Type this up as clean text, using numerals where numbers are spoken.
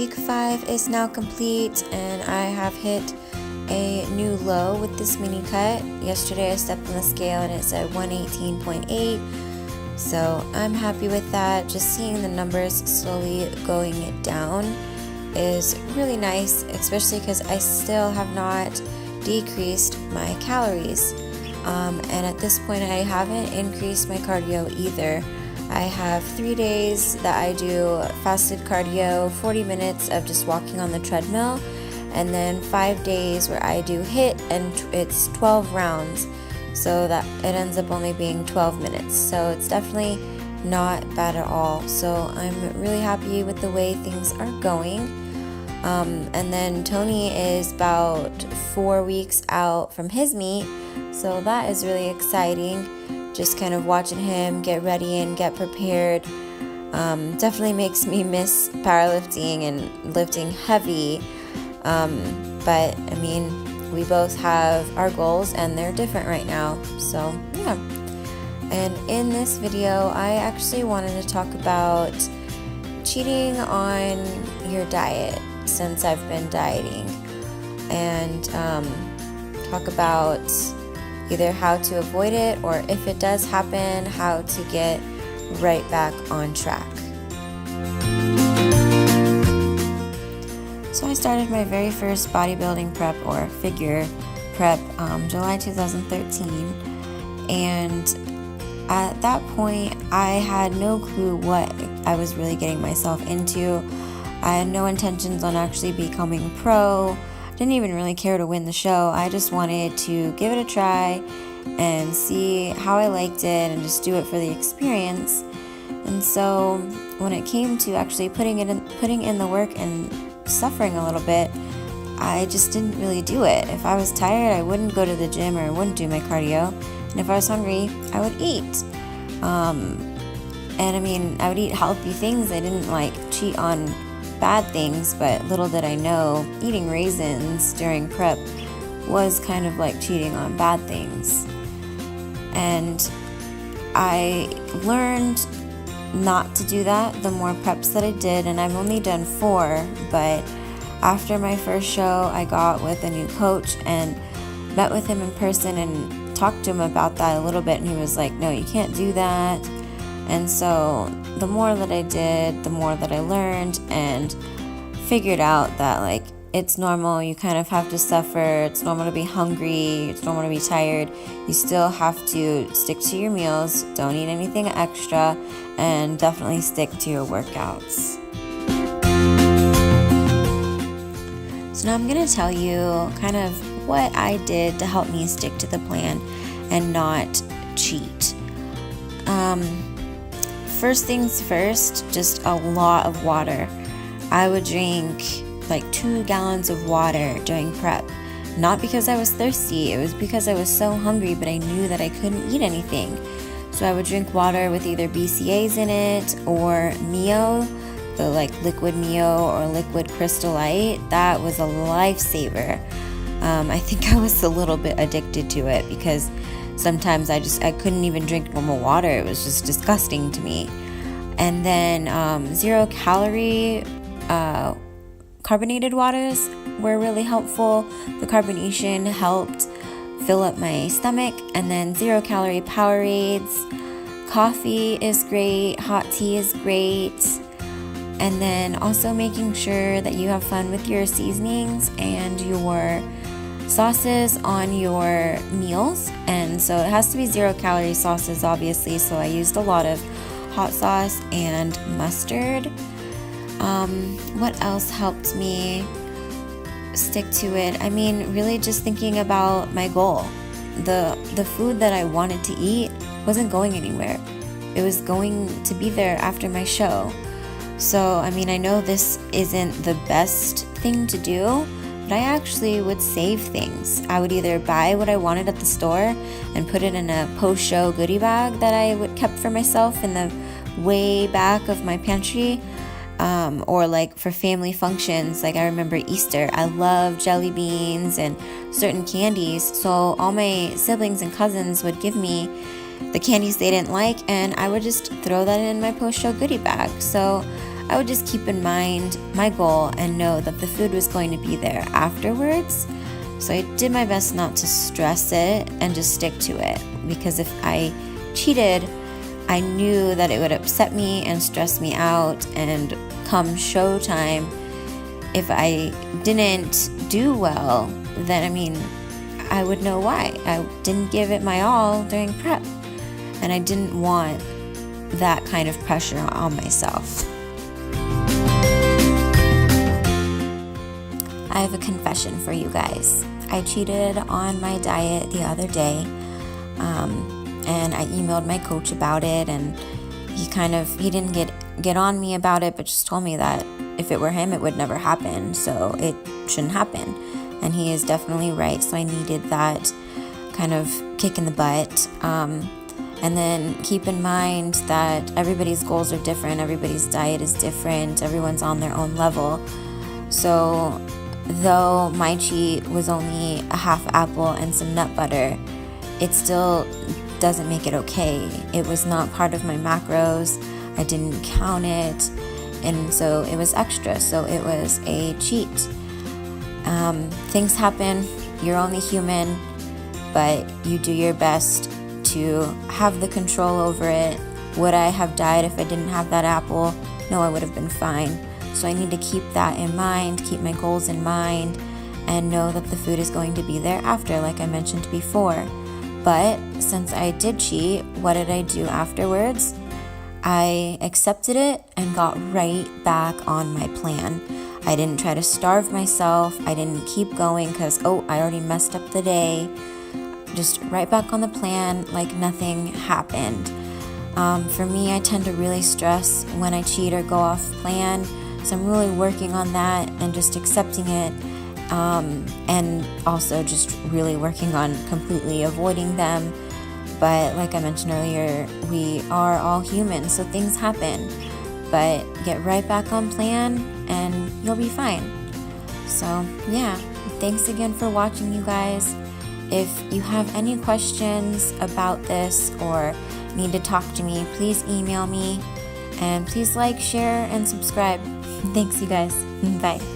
week 5 is now complete, and I have hit a new low with this mini cut. Yesterday I stepped on the scale and it said 118.8, so I'm happy with that. Just seeing the numbers slowly going down is really nice, especially because I still have not decreased my calories, and at this point I haven't increased my cardio either. I have 3 days that I do fasted cardio, 40 minutes of just walking on the treadmill, and then 5 days where I do HIIT, and it's 12 rounds, so that it ends up only being 12 minutes. So it's definitely not bad at all. So I'm really happy with the way things are going. And then Tony is about 4 weeks out from his meet, so that is really exciting. Just kind of watching him get ready and get prepared definitely makes me miss powerlifting and lifting heavy. But I mean, we both have our goals and they're different right now. So yeah. And in this video, I actually wanted to talk about cheating on your diet since I've been dieting, and talk about either how to avoid it, or if it does happen, how to get right back on track. So I started my very first bodybuilding prep or figure prep July 2013, and at that point I had no clue what I was really getting myself into. I had no intentions on actually becoming pro. Didn't even really care to win the show. I just wanted to give it a try and see how I liked it and just do it for the experience. And so when it came to actually putting in the work and suffering a little bit, I just didn't really do it. If I was tired, I wouldn't go to the gym or I wouldn't do my cardio. And if I was hungry, I would eat. And I mean, I would eat healthy things. I didn't cheat on bad things, but little did I know, eating raisins during prep was kind of like cheating on bad things. And I learned not to do that the more preps that I did, and I've only done 4, but after my first show I got with a new coach and met with him in person and talked to him about that a little bit, and he was like, no, you can't do that. And so the more that I did, the more that I learned and figured out that it's normal. You kind of have to suffer. It's normal to be hungry. It's normal to be tired. You still have to stick to your meals. Don't eat anything extra, and definitely stick to your workouts. So now I'm going to tell you kind of what I did to help me stick to the plan and not cheat. First things first, just a lot of water. I would drink 2 gallons of water during prep. Not because I was thirsty, it was because I was so hungry, but I knew that I couldn't eat anything. So I would drink water with either BCAAs in it or Mio, the liquid Mio or liquid Crystal Light. That was a lifesaver. I think I was a little bit addicted to it because sometimes I couldn't even drink normal water. It was just disgusting to me. And then 0 calorie carbonated waters were really helpful. The carbonation helped fill up my stomach. And then 0 calorie Powerades. Coffee is great. Hot tea is great. And then also making sure that you have fun with your seasonings and your sauces on your meals. And so it has to be 0 calorie sauces, obviously, so I used a lot of hot sauce and mustard. What else helped me stick to it? I mean, really just thinking about my goal. The food that I wanted to eat wasn't going anywhere. It was going to be there after my show. So I mean, I know this isn't the best thing to do, but I actually would save things. I would either buy what I wanted at the store and put it in a post-show goodie bag that I would kept for myself in the way back of my pantry, or for family functions. I remember Easter, I love jelly beans and certain candies, so all my siblings and cousins would give me the candies they didn't like, and I would just throw that in my post-show goodie bag. So I I would just keep in mind my goal and know that the food was going to be there afterwards. So I did my best not to stress it and just stick to it, because if I cheated, I knew that it would upset me and stress me out, and come showtime, if I didn't do well, then I would know why. I didn't give it my all during prep, and I didn't want that kind of pressure on myself. I have a confession for you guys. I cheated on my diet the other day, and I emailed my coach about it, and he didn't get on me about it, but just told me that if it were him, it would never happen, so it shouldn't happen. And he is definitely right, so I needed that kind of kick in the butt. And then keep in mind that everybody's goals are different, everybody's diet is different, everyone's on their own level. So though my cheat was only a half apple and some nut butter, it still doesn't make it okay. It was not part of my macros. I didn't count it, and so it was extra, so it was a cheat. Things happen, you're only human, but you do your best to have the control over it. Would I have died if I didn't have that apple? No, I would have been fine. So I need to keep that in mind, keep my goals in mind, and know that the food is going to be there after, like I mentioned before. But since I did cheat, what did I do afterwards? I accepted it and got right back on my plan. I didn't try to starve myself. I didn't keep going because, I already messed up the day. Just right back on the plan like nothing happened. For me, I tend to really stress when I cheat or go off plan. So I'm really working on that and just accepting it. And also just really working on completely avoiding them. But like I mentioned earlier, we are all human, so things happen. But get right back on plan and you'll be fine. So yeah, thanks again for watching, you guys. If you have any questions about this or need to talk to me, please email me. And please like, share, and subscribe. Thanks, you guys. Bye.